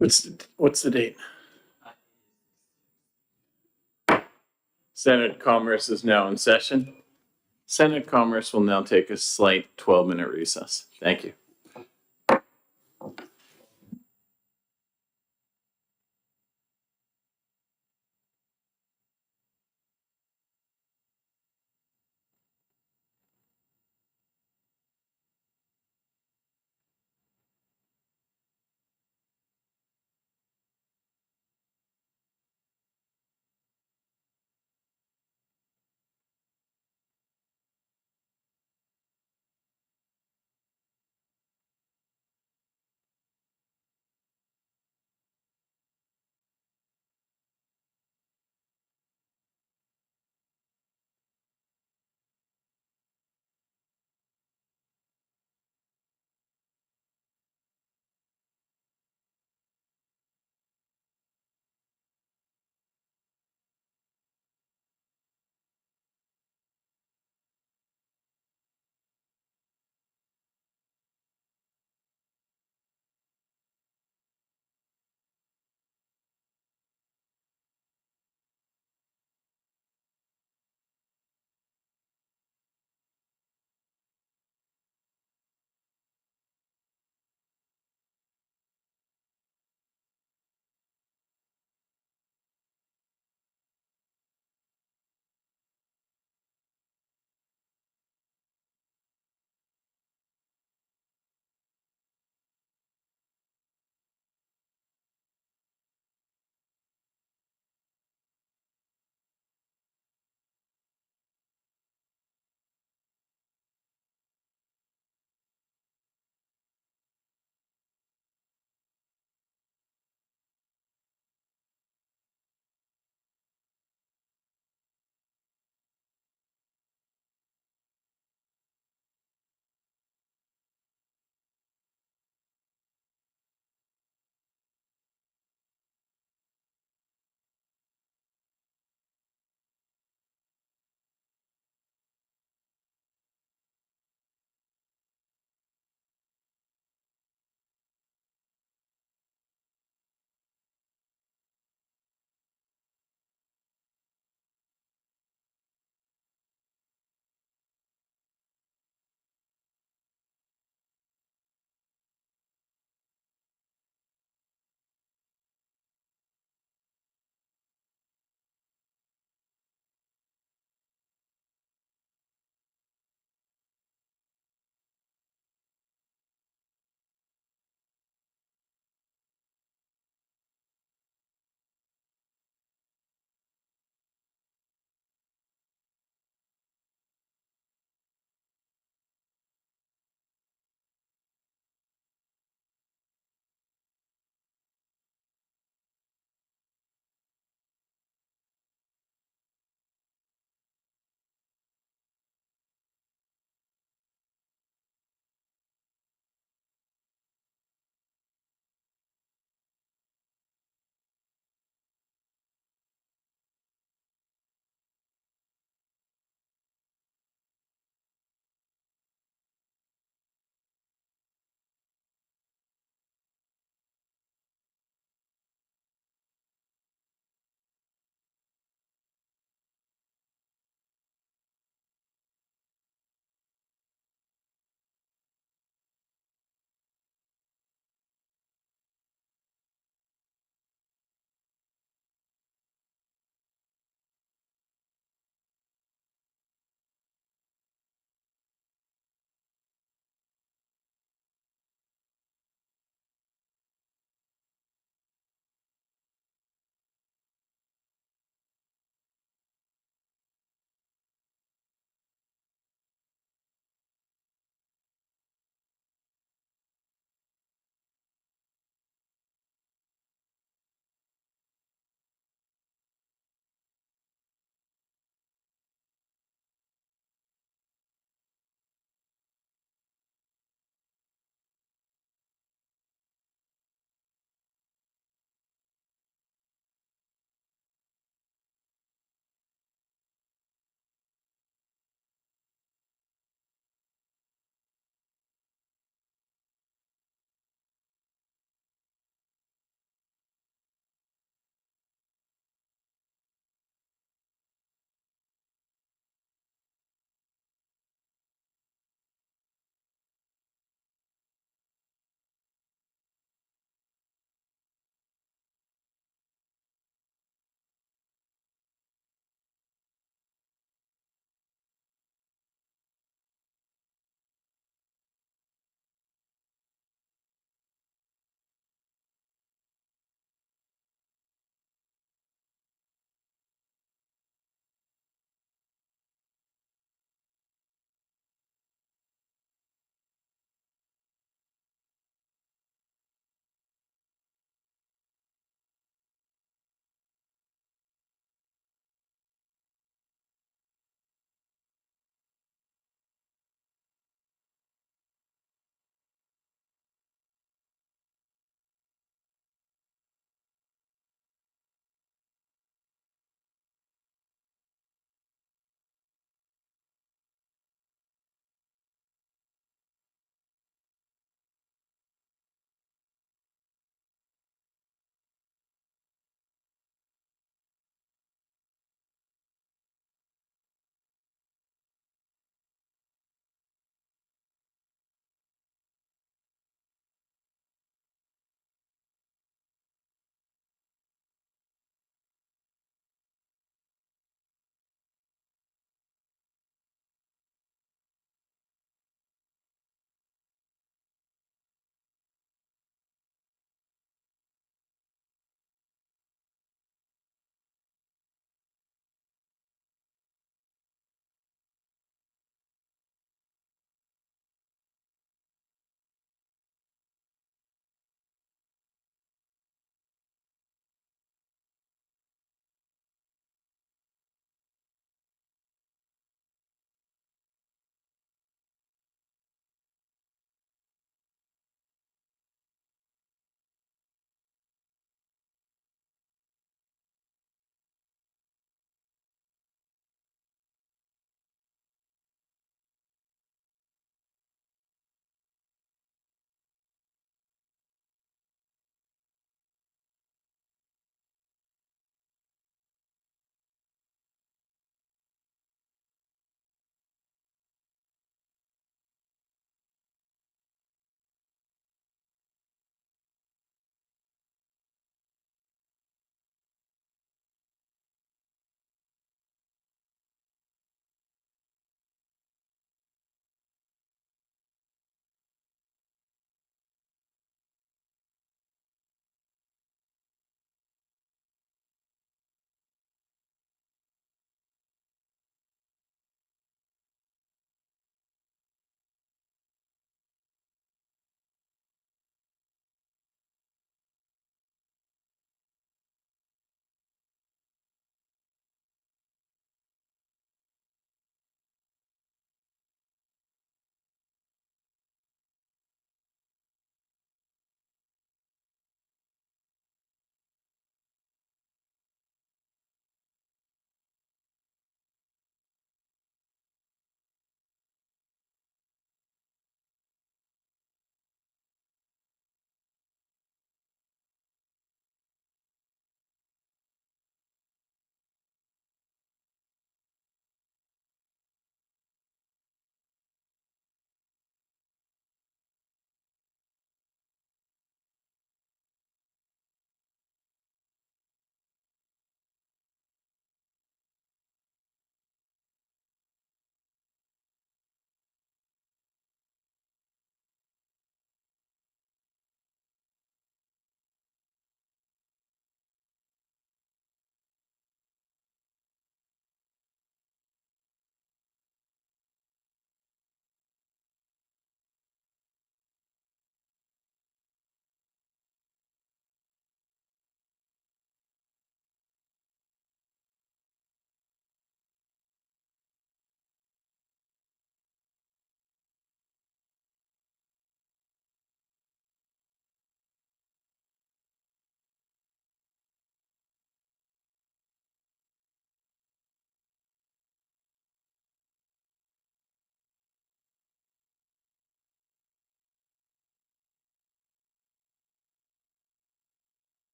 What's the date? Senate Commerce is now in session. Senate Commerce will now take a slight 12-minute recess. Thank you.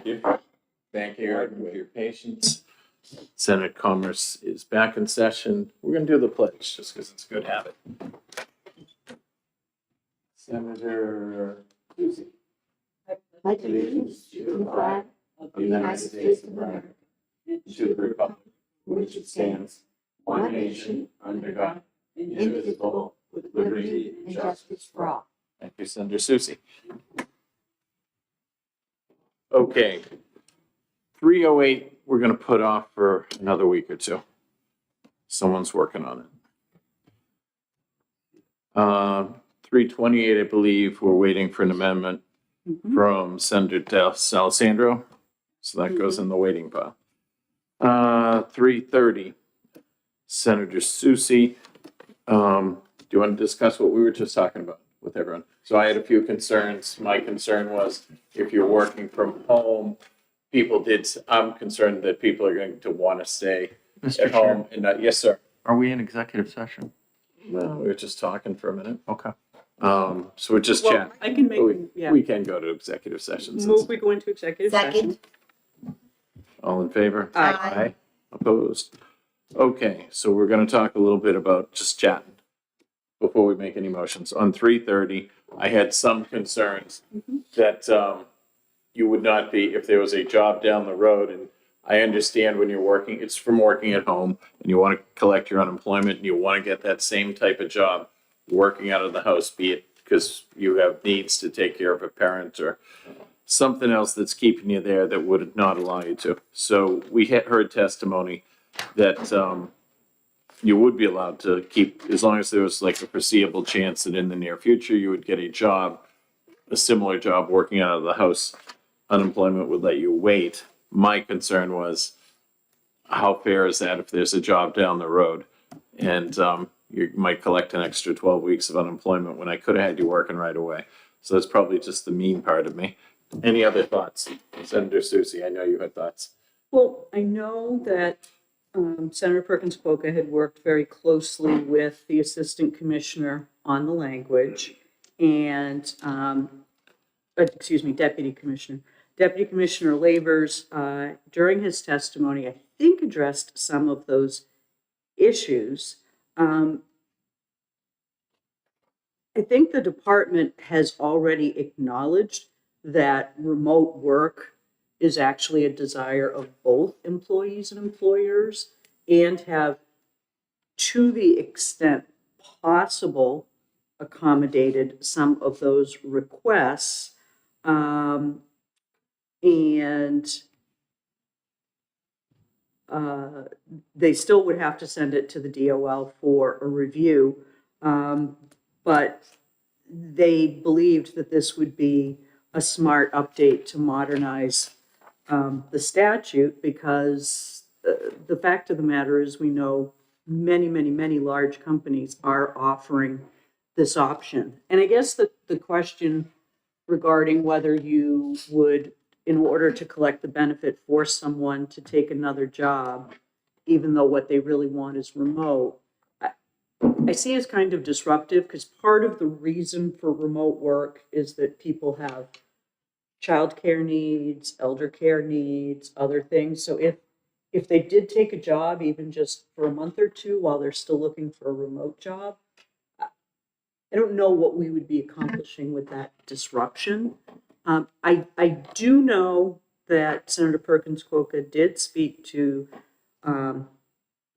you. Thank you for your patience. Senate Commerce is back in session. We're going to do the pledge just because it's a good habit. Senator Susie. Pledge allegiance to the flag of the United States of America, To the republic for which it stands, one nation, under God, indivisible, with liberty and justice for all. Thank you, Senator Susie. Okay. 308, we're going to put off for another week or two. Someone's working on it. 328, I believe, we're waiting for an amendment from Senator D'Alessandro. So that goes in the waiting pile. 330, Senator Susie. Do you want to discuss what we were just talking about with everyone? So I had a few concerns. My concern was if you're working from home, I'm concerned that people are going to want to stay Mr. at Chair, home and not, yes, sir. are we in executive session? No, we were just talking for a minute. Okay. So we're just Well, chatting. I can make, We can go to executive sessions. move, we go into executive session. Second. All in favor? Aye. Opposed? Okay, so we're gonna talk a little bit about just chatting before we make any motions. On 330, I had some concerns that you would not be, if there was a job down the road, and I understand when you're working, it's from working at home, and you want to collect your unemployment, and you want to get that same type of job working out of the house, be it because you have needs to take care of a parent or something else that's keeping you there that would not allow you to. So we had heard testimony that you would be allowed to keep, as long as there was like a foreseeable chance that in the near future you would get a job, a similar job working out of the house, unemployment would let you wait. My concern was, how fair is that if there's a job down the road and you might collect an extra 12 weeks of unemployment when I could have had you working right away. So that's probably just the mean part of me. Any other thoughts? Senator Susie, I know you had thoughts. Well, I know that Senator Perkins Coca had worked very closely with the Assistant Commissioner on the language and, Deputy Commissioner. Deputy Commissioner Labors, during his testimony, I think addressed some of those issues. I think the department has already acknowledged that remote work is actually a desire of both employees and employers, and have, to the extent possible, accommodated some of those requests. They still would have to send it to the DOL for a review, but they believed that this would be a smart update to modernize the statute, because the fact of the matter is we know many large companies are offering this option. And I guess the question regarding whether you would, in order to collect the benefit, force someone to take another job, even though what they really want is remote, I see as kind of disruptive, because part of the reason for remote work is that people have childcare needs, elder care needs, other things. So if they did take a job, even just for a month or two while they're still looking for a remote job, I don't know what we would be accomplishing with that disruption. I do know that Senator Perkins Coca did speak to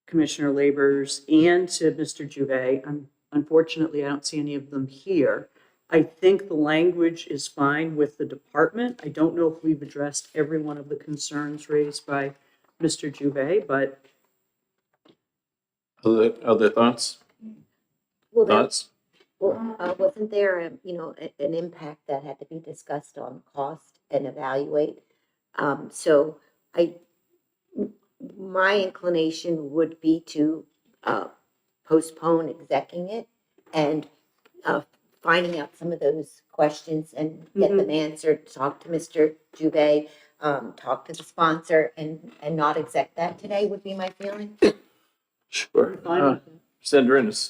Commissioner Labors and to Mr. Juve. Unfortunately, I don't see any of them here. I think the language is fine with the department. I don't know if we've addressed every one of the concerns raised by Mr. Juve, but Other thoughts? Well, Thoughts? wasn't there, an impact that had to be discussed on cost and evaluate? So my inclination would be to postpone execing it and finding out some of those questions and get them answered, talk to Mr. Juve, talk to the sponsor, and not exec that today would be my feeling. Sure. fine with it. Senator Ennis,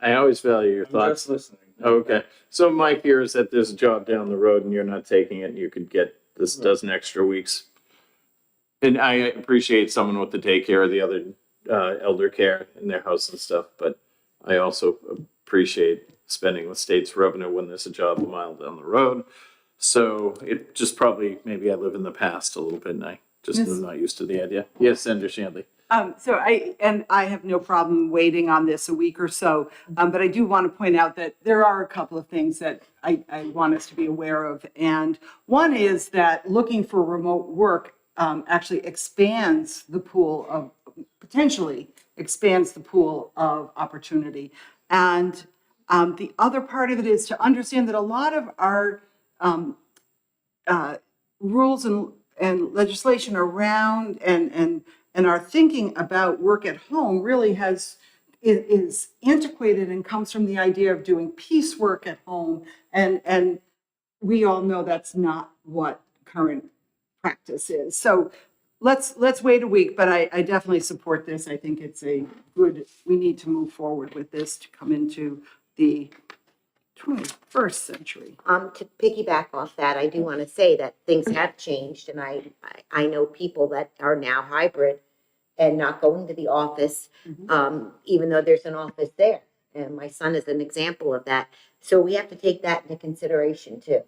I always value your thoughts. listening. Okay, so my fear is that there's a job down the road and you're not taking it, and you could get this does an extra weeks. And I appreciate someone with the daycare or the other elder care in their house and stuff, but I also appreciate spending the state's revenue when there's a job a mile down the road. So it just probably, maybe I live in the past a little bit and I just am not used to the idea. Yes, Senator Shanley. So I have no problem waiting on this a week or so, but I do want to point out that there are a couple of things that I want us to be aware of. And one is that looking for remote work actually expands the pool of, potentially expands the pool of opportunity. And the other part of it is to understand that a lot of our rules and legislation around and our thinking about work at home really is antiquated and comes from the idea of doing piecework at home. And we all know that's not what current practice is. So let's wait a week, but I definitely support this. I think it's we need to move forward with this to come into the 21st century. To piggyback off that, I do want to say that things have changed, and I know people that are now hybrid and not going to the office, even though there's an office there. And my son is an example of that. So we have to take that into consideration too.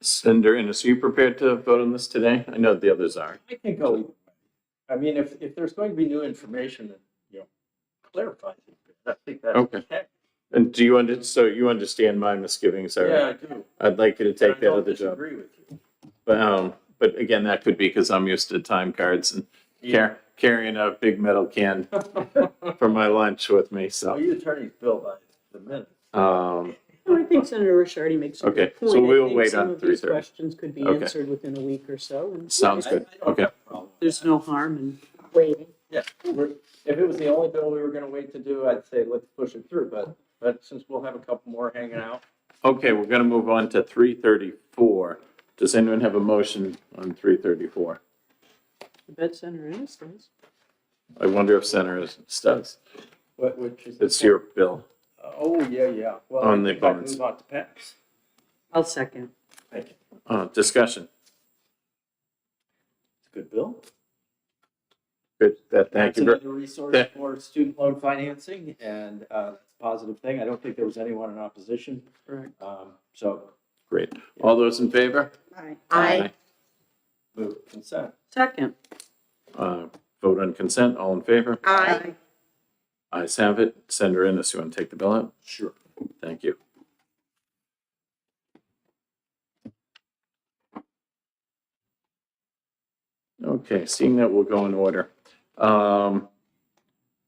Senator Innes, are you prepared to vote on this today? I know the others are. I can go either way. I mean, if there's going to be new information that, clarifies it, I think that's Okay. okay. And so you understand my misgivings, Yeah, are? I do. I'd like you to take I that don't other job. disagree with you. But again, that could be because I'm used to time cards and carrying a big metal can for my lunch with me, So so. you attorneys bill by the minute. I think Senator Ricciardi makes a Okay, good point. so we'll I think wait some on of these 3:30. questions could be Okay. answered within a week or so, and Sounds good, I don't okay. have a problem with there's no harm in. Waiting. that. Yeah, if it was the only bill we were gonna wait to do, I'd say let's push it through, but since we'll have a couple more hanging out. Okay, we're gonna move on to 334. Does anyone have a motion on 334? I bet Senator Ennis does. I wonder if Senator does. Which is. It's your bill. Oh, yeah. Well, On the I think I'd bonds. move on to pass. I'll second. Thank you. Discussion. It's a good bill. Good, thank That's you. another resource Yeah. for student loan financing, and that's a positive thing. I don't think there was anyone in opposition. Correct. So Great. All those in favor? I move consent. Second. Vote on consent, all in favor? I Ayes have it. Senator Innes, you want to take the bill out? Sure. Thank you. Okay, seeing that, we'll go in order.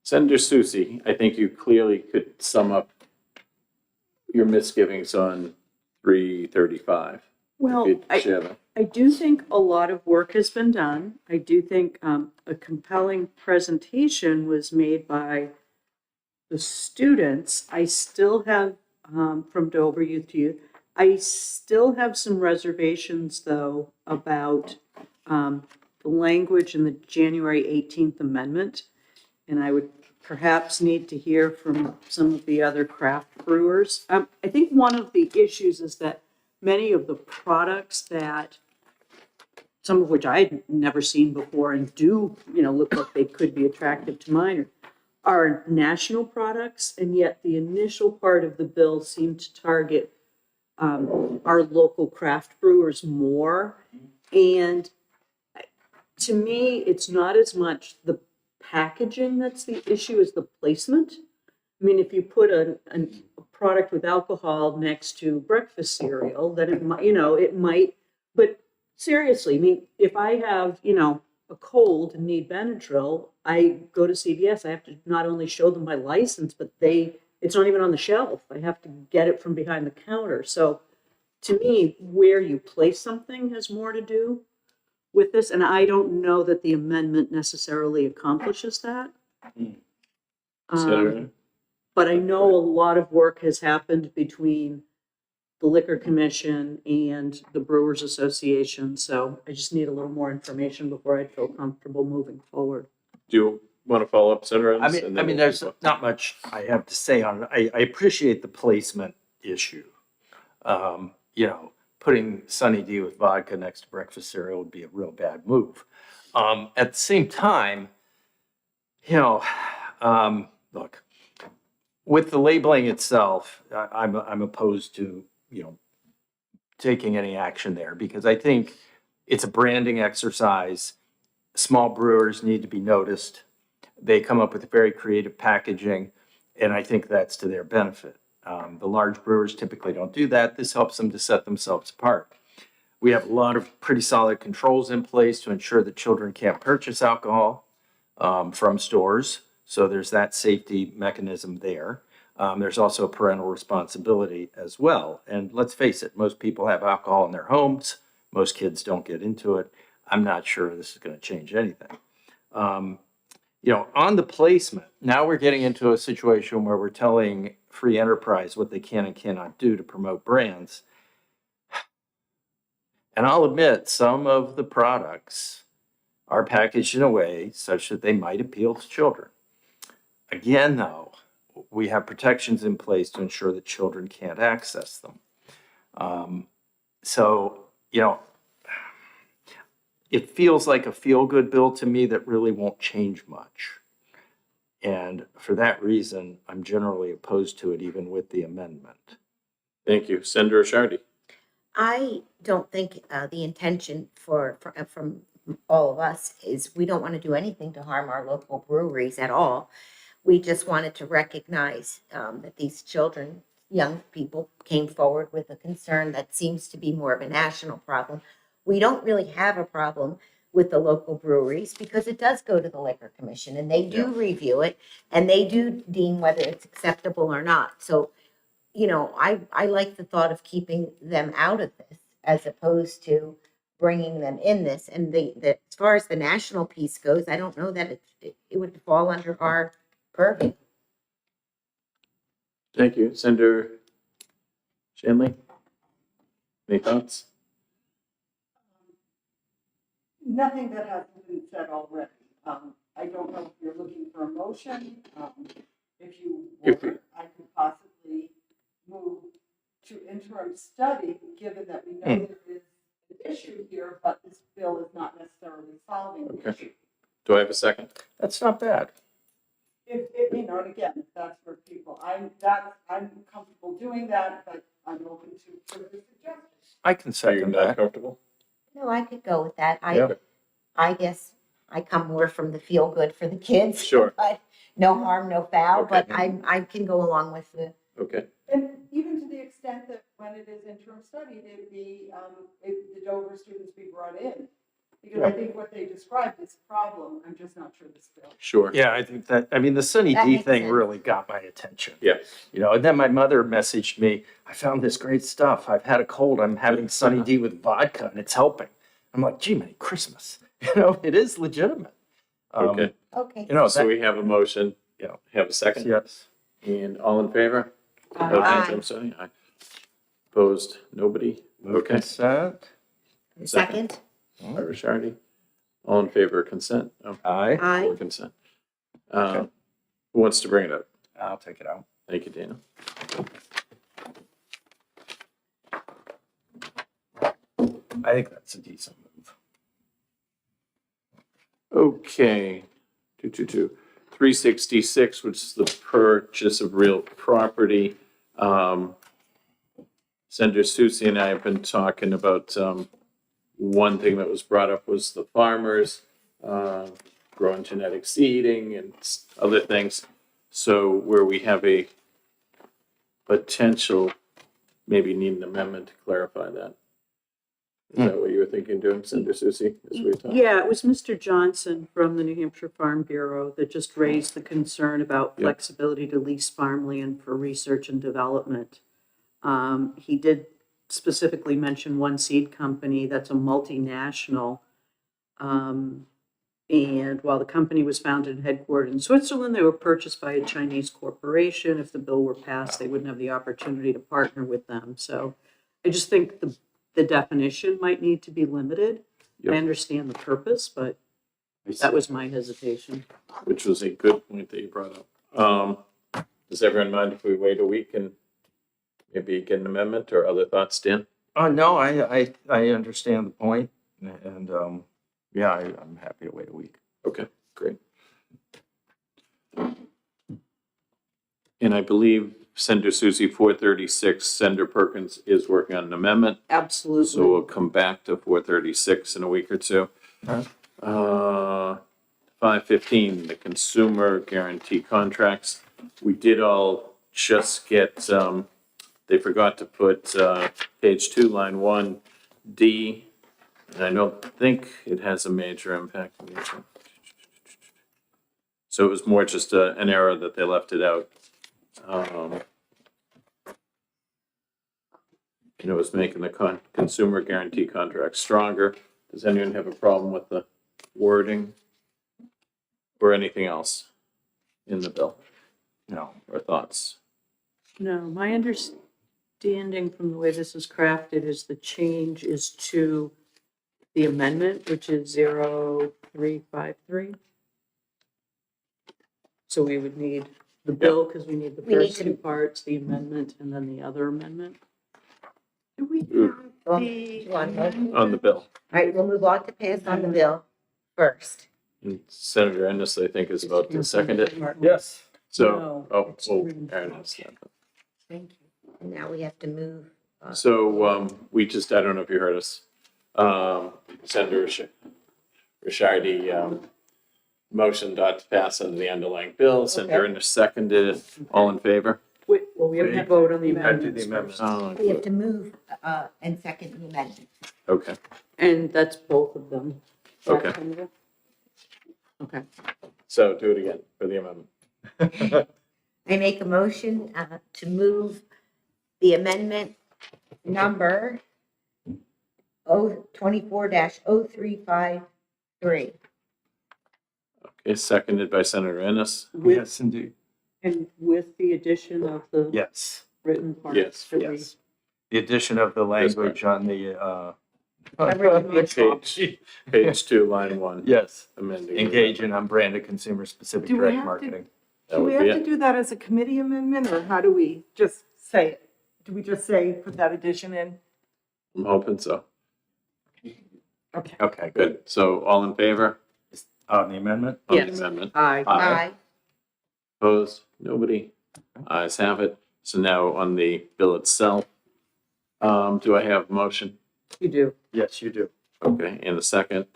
Senator Susie, I think you clearly could sum up your misgivings on 335. Well, If you share them. I do think a lot of work has been done. I do think a compelling presentation was made by the students. I still have, from Dover Youth to Youth, I still have some reservations, though, about the language in the January 18th amendment. And I would perhaps need to hear from some of the other craft brewers. I think one of the issues is that many of the products that, some of which I had never seen before and do, look like they could be attractive to minors, are national products, and yet the initial part of the bill seemed to target our local craft brewers more. And to me, it's not as much the packaging that's the issue as the placement. I mean, if you put a product with alcohol next to breakfast cereal, then it might, it might, but seriously, I mean, if I have, a cold and need Benadryl, I go to CVS, I have to not only show them my license, but it's not even on the shelf. I have to get it from behind the counter. So to me, where you place something has more to do with this, and I don't know that the amendment necessarily accomplishes that. Senator? But I know a lot of work has happened between the Liquor Commission and the Brewers Association, so I just need a little more information before I feel comfortable moving forward. Do you want to follow up, Senator I Ennis? mean, And then we'll there's keep up. not much I have to say on it. I appreciate the placement issue. putting Sunny D with vodka next to breakfast cereal would be a real bad move. At the same time, look, with the labeling itself, I'm opposed to, taking any action there because I think it's a branding exercise. Small brewers need to be noticed. They come up with very creative packaging, and I think that's to their benefit. The large brewers typically don't do that. This helps them to set themselves apart. We have a lot of pretty solid controls in place to ensure that children can't purchase alcohol from stores. So there's that safety mechanism there. There's also parental responsibility as well. And let's face it, most people have alcohol in their homes. Most kids don't get into it. I'm not sure this is going to change anything. On the placement, now we're getting into a situation where we're telling free enterprise what they can and cannot do to promote brands. And I'll admit, some of the products are packaged in a way such that they might appeal to children. Again, though, we have protections in place to ensure that children can't access them. It feels like a feel-good bill to me that really won't change much. And for that reason, I'm generally opposed to it, even with the amendment. Thank you. Senator Shardy. I don't think the intention from all of us is we don't want to do anything to harm our local breweries at all. We just wanted to recognize that these children, young people, came forward with a concern that seems to be more of a national problem. We don't really have a problem with the local breweries because it does go to the Liquor Commission and they do review it and they do deem whether it's acceptable or not. So, I like the thought of keeping them out of this as opposed to bringing them in this. And as far as the national piece goes, I don't know that it would fall under our purview. Thank you. Senator Shanley. Any thoughts? Nothing that hasn't been said already. I don't know if you're looking for a motion. If you were, I could possibly move to interim study, given that we know there is an issue here, but this bill is not necessarily solving the issue. Do I have a second? That's not bad. And again, if that's for people, I'm comfortable doing that, but I'm open to further suggestions. I can Are you second not that. comfortable? No, I could go with that. Yeah. I guess I come more from the feel good for the kids. Sure. But no harm, no foul, Okay. but I can go along with the, Okay. And even to the extent that when it is interim study, there'd be, if the Dover students be brought in. Because I think what they described is a problem, I'm just not sure this bill. Sure. Yeah, I think the Sunny That D makes thing sense. really got my attention. Yeah. And then my mother messaged me, I found this great stuff. I've had a cold. I'm having Sunny D with vodka and it's helping. I'm like, gee, Merry Christmas. It is legitimate. Okay. okay. So we have a motion. Yeah. Have a second? Yes. And all in favor? of Aye. interim study? Aye. Opposed? Nobody? Okay. Consent. Second? Irish Hardy. All in favor of consent? Oh, Aye. Aye. for consent. Who wants to bring it up? I'll take it out. Thank you, Dana. I think that's a decent move. Okay. 366, which is the purchase of real property. Senator Susie and I have been talking about, one thing that was brought up was the farmers, growing genetic seeding and other things. So where we have a potential, maybe need an amendment to clarify that. Is that what you were thinking doing, Senator Susie, as we talked? Yeah, it was Mr. Johnson from the New Hampshire Farm Bureau that just raised the concern about Yep. flexibility to lease farmland for research and development. He did specifically mention one seed company that's a multinational. And while the company was founded and headquartered in Switzerland, they were purchased by a Chinese corporation. If the bill were passed, they wouldn't have the opportunity to partner with them. So I just think the definition might need to be limited. Yep. I understand the purpose, but that was my hesitation. Which was a good point that you brought up. Does everyone mind if we wait a week and maybe get an amendment or other thoughts, Dan? No, I understand the point, and, yeah, I'm happy to wait a week. Okay, great. And I believe Senator Susie 436, Senator Perkins is working on an amendment. So Absolutely. we'll come back to 436 in a week or two. Alright. 515, the consumer guarantee contracts. We did all just get, they forgot to put page 2, line 1, D, and I don't think it has a major impact. So it was more just an error that they left it out. And it was making the consumer guarantee contract stronger. Does anyone have a problem with the wording? Or anything else in the bill, No. or thoughts? No, my understanding from the way this is crafted is the change is to the amendment, which is 0353. So we would need the bill, because we need the We need first to- two parts, the amendment, and then the other amendment. Do we Ooh. Well, have do the? you want a motion? On the bill. All right, we'll move on to pass on the bill first. And Senator Ennis, I think, is about to second it. Yes. So, No, oh, it's well, written Aaron for has that. Thank you. And now we have to move. So, we just, I don't know if you heard us. Senator Rishardi, motion to pass under the underlying bill. Senator Ennis seconded it. All in favor? Wait, well, we have to vote on the Gotta do amendments the amendments. first. We have to move and second the amendment. Okay, And that's both of them. Okay. Okay. so do it again for the amendment. I make a motion to move the amendment number 24-0353. Okay, seconded by Senator Ennis. With, Yes, indeed. and with the addition of the Yes, written part. Yes, that we- yes. The addition of the language on the, Page 2, line 1. Yes, Amending. engage in unbranded consumer-specific Do we direct have to- marketing. That Do we would have be to it. do that as a committee amendment, or how do we just say it? Do we just say, put that addition in? I'm hoping so. Okay. Okay, good. Good. So all in favor On the amendment? on the Yes. amendment? Aye. Aye. Opposed? Nobody? Ayes have it. So now on the bill itself, do I have a motion? You do. Yes, you do. Okay, in a second,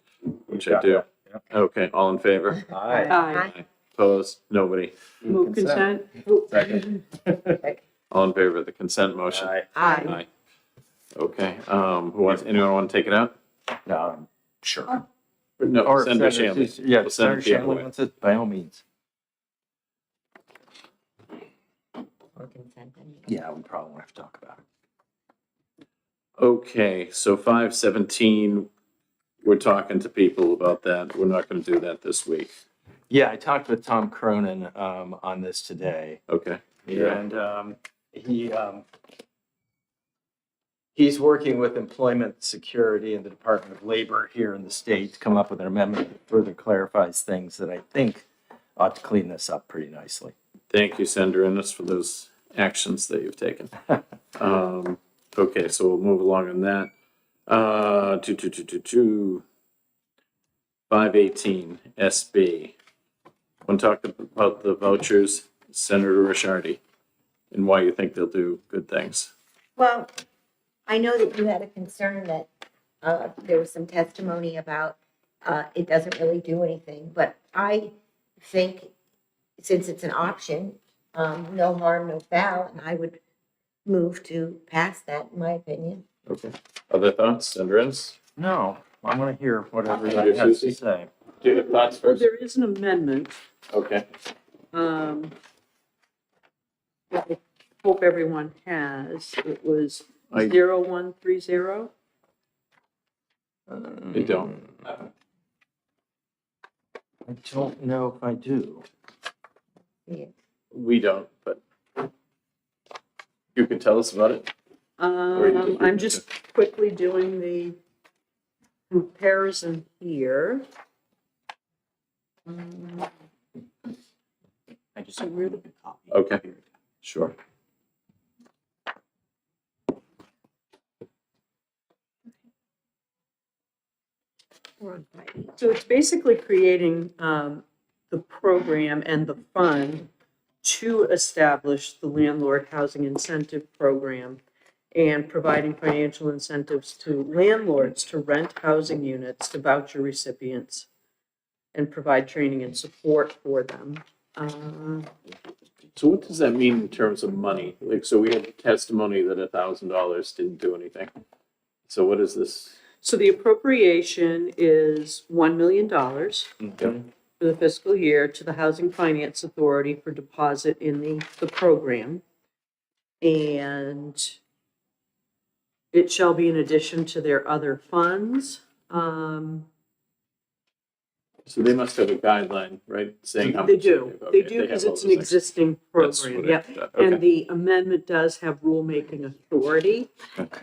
which I Got do. that, yeah. Okay, all in favor? Aye. Aye. Opposed? Nobody? Move consent. Second. All in favor of the consent motion? Aye. Aye. Okay, anyone want to take it out? No, sure. No, Or Senator Senator Shanley. Susie- Yeah, We'll send Senator it the other Shanley way. wants it, by all means. Yeah, we probably won't have to talk about it. Okay, so 517, we're talking to people about that. We're not going to do that this week. Yeah, I talked with Tom Cronin on this today. Okay. And he's working with Employment Security and the Department of Labor here in the state to come up with an amendment that further clarifies things that I think ought to clean this up pretty nicely. Thank you, Senator Ennis, for those actions that you've taken. Okay, so we'll move along on that. 518 SB. Want to talk about the vouchers, Senator Rishardi, and why you think they'll do good things. Well, I know that you had a concern that there was some testimony about it doesn't really do anything, but I think since it's an option, no harm, no foul, and I would move to pass that, in my opinion. Okay. Other thoughts, Senator Ennis? No, I want to hear what everybody Senator has to Susie? say. Do you have thoughts Well, first? there is an amendment. Okay. That I hope everyone has. It was I- 0130. You don't. I don't know if I do. Yeah. We don't, but you can tell us about it. I'm just quickly doing the comparison here. I just really good copy. Okay, sure. We're on 5. So it's basically creating the program and the fund to establish the landlord housing incentive program and providing financial incentives to landlords to rent housing units to voucher recipients and provide training and support for them. So what does that mean in terms of money? Like, so we had testimony that $1,000 didn't do anything. So what is this? So the appropriation is $1 million Okay. for the fiscal year to the Housing Finance Authority for deposit in the program. And it shall be in addition to their other funds. So they must have a guideline, right, saying how much? They do, Okay, they do, have because all it's an those things. existing That's program, what I yeah. thought. And Okay. the amendment does have rulemaking authority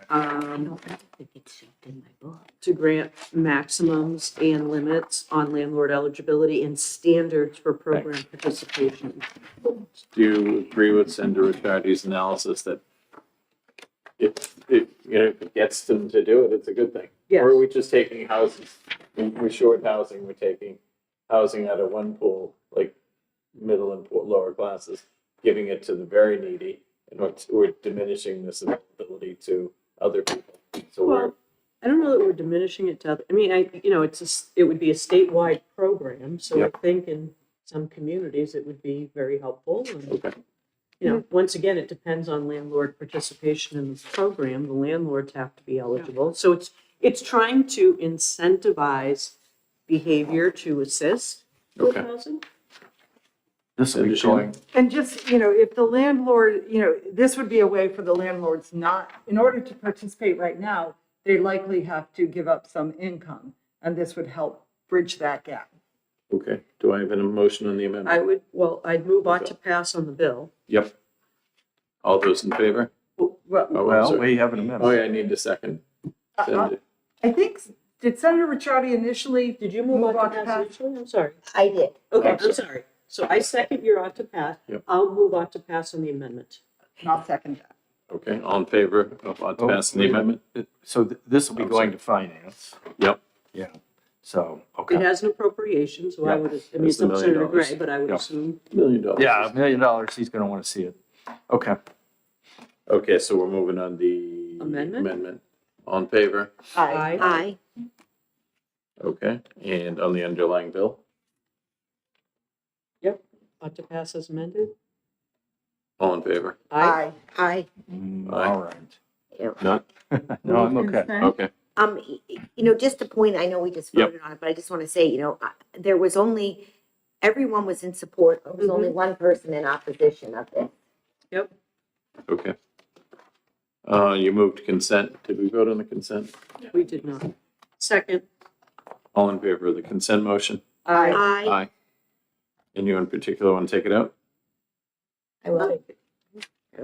I don't think it's in my book. to grant maximums and limits on landlord eligibility and standards for program participation. Do you agree with Senator Ricciardi's analysis that if it gets them to do it, it's a good thing? Yes. Or are we just taking houses, we're short housing, we're taking housing out of one pool, like middle and lower classes, giving it to the very needy, and we're diminishing this availability to other people. So we're, Well, I don't know that we're diminishing it to other, I mean, it would be a statewide program, so I Yep. think in some communities it would be very helpful. And, okay, once again, it depends on landlord participation in the program. The landlords have to be eligible. So it's trying to incentivize behavior to assist with Okay. housing. This will be Additional- going, And just, if the landlord, this would be a way for the landlords not, in order to participate right now, they likely have to give up some income, and this would help bridge that gap. okay. Do I have an emotion on the amendment? I'd move on to pass on the bill. Yep. All those in favor? Well, Oh, I'm well, sorry. we have an Oh, amendment. yeah, I need a second. Send it. I think, did Senator Ricciardi initially? Did you move on to pass initially? I'm sorry. I did. Okay, I'm I'm sorry. So I second your on to pass. Yep. I'll move on to pass on the amendment. I'll second that. Okay, all in favor of Oh, passing the wait a amendment? So this will be I'm going to finance. Yep. Yeah. So, It okay. has an appropriation, so I Yeah. would, I mean, It's it's $1 up to million. Senator Gray, but I would Yeah. assume. $1 million. Yeah, $1 million, he's gonna wanna see it. Okay. Okay, so we're moving on the Amendment? amendment. All in favor? Aye. Aye. Okay, and on the underlying bill? On to pass as amended? All in favor? Aye. Aye. All right. None? No, I'm okay. Consent? Okay, Just a point, I know we just Yep. voted on it, but I just want to say, there was everyone was in support. There was only one person in opposition of this. Yep. okay. You moved consent. Did we vote on the consent? We did not. Second. All in favor of the consent motion? Aye. Aye. And you in particular want to take it out? I will.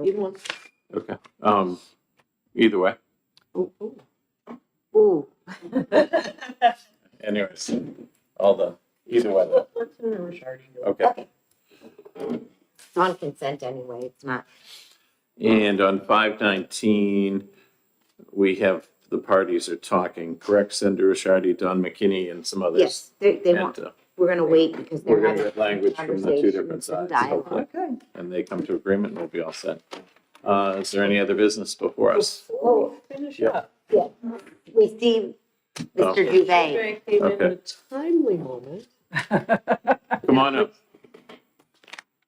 Either one. Okay, either way. Oh, oh. Ooh. Anyways, all done. Either way though. Let Senator Ricciardi do it. Okay. Okay. It's on consent anyway, it's not. And on 519, we have, the parties are talking, correct? Senator Ricciardi, Don McKinney, and some others. Yes, they want, And we're gonna wait because we're they're gonna having get language from the two different conversations and sides, dialogue. hopefully. Okay. And they come to agreement, we'll be all set. Is there any other business before us? Before we finish Yeah. up. Yeah, we see Oh. Mr. Dubay. Dubay came in Okay. at a timely moment. Come on up.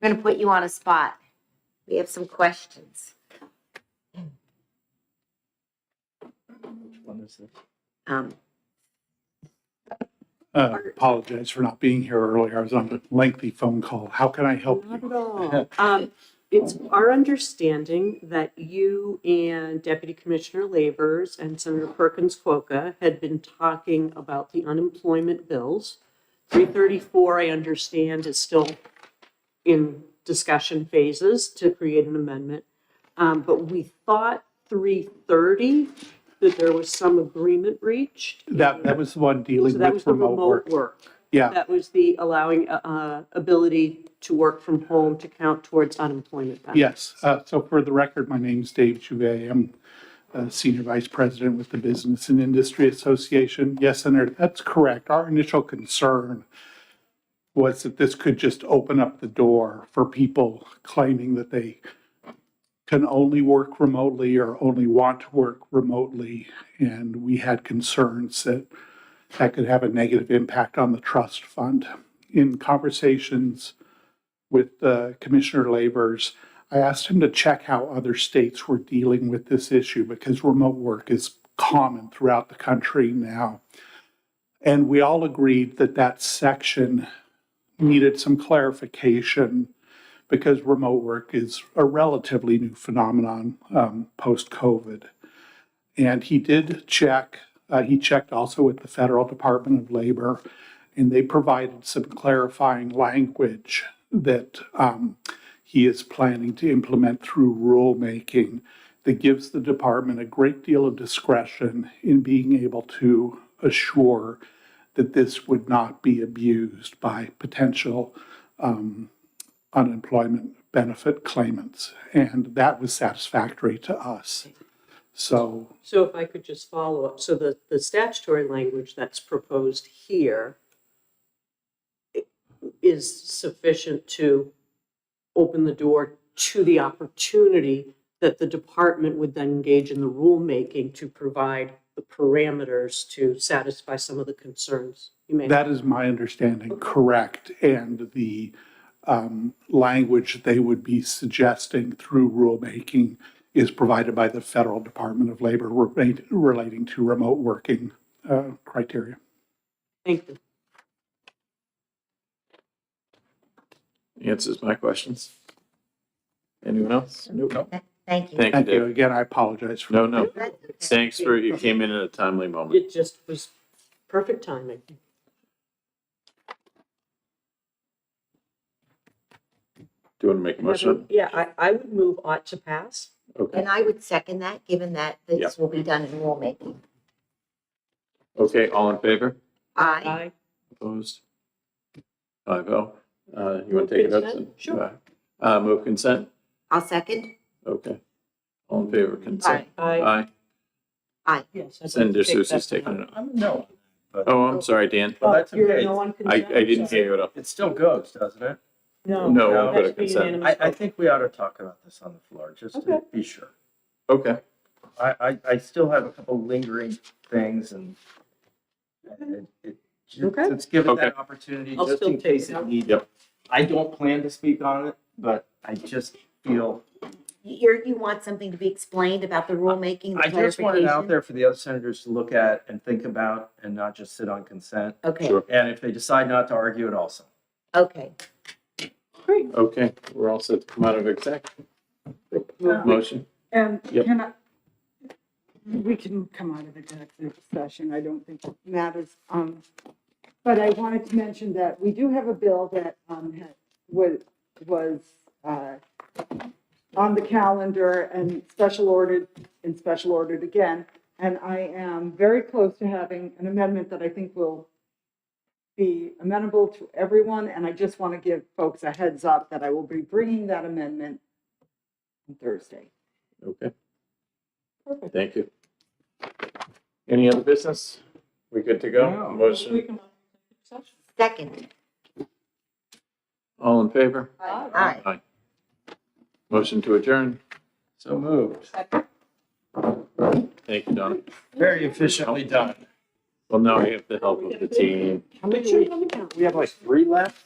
I'm gonna put you on a spot. We have some questions. Which one is this? Apologize for not being here earlier. I was on a lengthy phone call. How can I help Not you? at all. It's our understanding that you and Deputy Commissioner Labors and Senator Perkins Quokka had been talking about the unemployment bills. 334, I understand, is still in discussion phases to create an amendment. But we thought 330, that there was some agreement reached. That was the one dealing So that was with the remote work. remote work. Yeah, That was the allowing ability to work from home to count towards unemployment benefits. yes. So for the record, my name's Dave Jouvet. I'm Senior Vice President with the Business and Industry Association. Yes, Senator, that's correct. Our initial concern was that this could just open up the door for people claiming that they can only work remotely or only want to work remotely. And we had concerns that that could have a negative impact on the trust fund. In conversations with Commissioner Labors, I asked him to check how other states were dealing with this issue because remote work is common throughout the country now. And we all agreed that that section needed some clarification because remote work is a relatively new phenomenon post-COVID. And he did check, he checked also with the Federal Department of Labor, and they provided some clarifying language that he is planning to implement through rulemaking that gives the department a great deal of discretion in being able to assure that this would not be abused by potential unemployment benefit claimants. And that was satisfactory to us. So So if I could just follow up, so the statutory language that's proposed here is sufficient to open the door to the opportunity that the department would then engage in the rulemaking to provide the parameters to satisfy some of the concerns you may have. that is my understanding, correct. And the language they would be suggesting through rulemaking is provided by the Federal Department of Labor relating to remote working criteria. Thank you. Answers my questions. Anyone else? Nope. Thank you. Thank you, Thank you. Dave. Again, I apologize for. No, no. That's okay. Thanks for, you came in at a timely moment. It just was perfect timing. Do you want to make a motion? Yeah, I would move ought to pass. Okay. And I would second that, given that Yeah. this will be done in rulemaking. Okay, all in favor? Aye. Aye. Opposed? 5-0. You want to take it up? Consent? Sure. Move consent? I'll second. Okay. All in favor of consent? Aye. Aye. Yes. I'd like Senator to take Sousa's that taking one. it. I'm a no. But Oh, I'm sorry, Dan. Well, that's You're okay. no on I consent? didn't hear you at all. It still goes, doesn't it? No. No, it we'll has go to to be consent. unanimous I vote. think we ought to talk about this on the floor, just Okay. to be sure. Okay. I still have a couple lingering things and Okay. it's given Okay. that opportunity, I'll just still in take case it it out. needs. Yep. I don't plan to speak on it, but I just feel, You want something to be explained about the rulemaking, the I just want it out clarification? there for the other senators to look at and think about and not just sit on consent. Okay, Sure. And if they decide not to argue it also. okay. Okay, we're all set to come out of exec. Motion? And Yep. can I, we can come out of executive session, I don't think it matters. But I wanted to mention that we do have a bill that was on the calendar and special ordered again. And I am very close to having an amendment that I think will be amenable to everyone. And I just want to give folks a heads up that I will be bringing that amendment on Thursday. Okay. Thank you. Any other business? We good to go? No. We Motion? come out of executive session. Second. All in favor? Aye. Motion to adjourn? So moved. Thank you, Donna. Very efficiently done. Well, now we have the help of the team. How Make sure you count. We have like 3 left?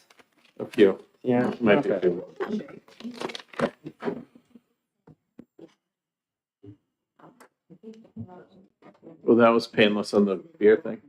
A few. Yeah. Might be a Okay. few. Well, that was painless on the beer thing.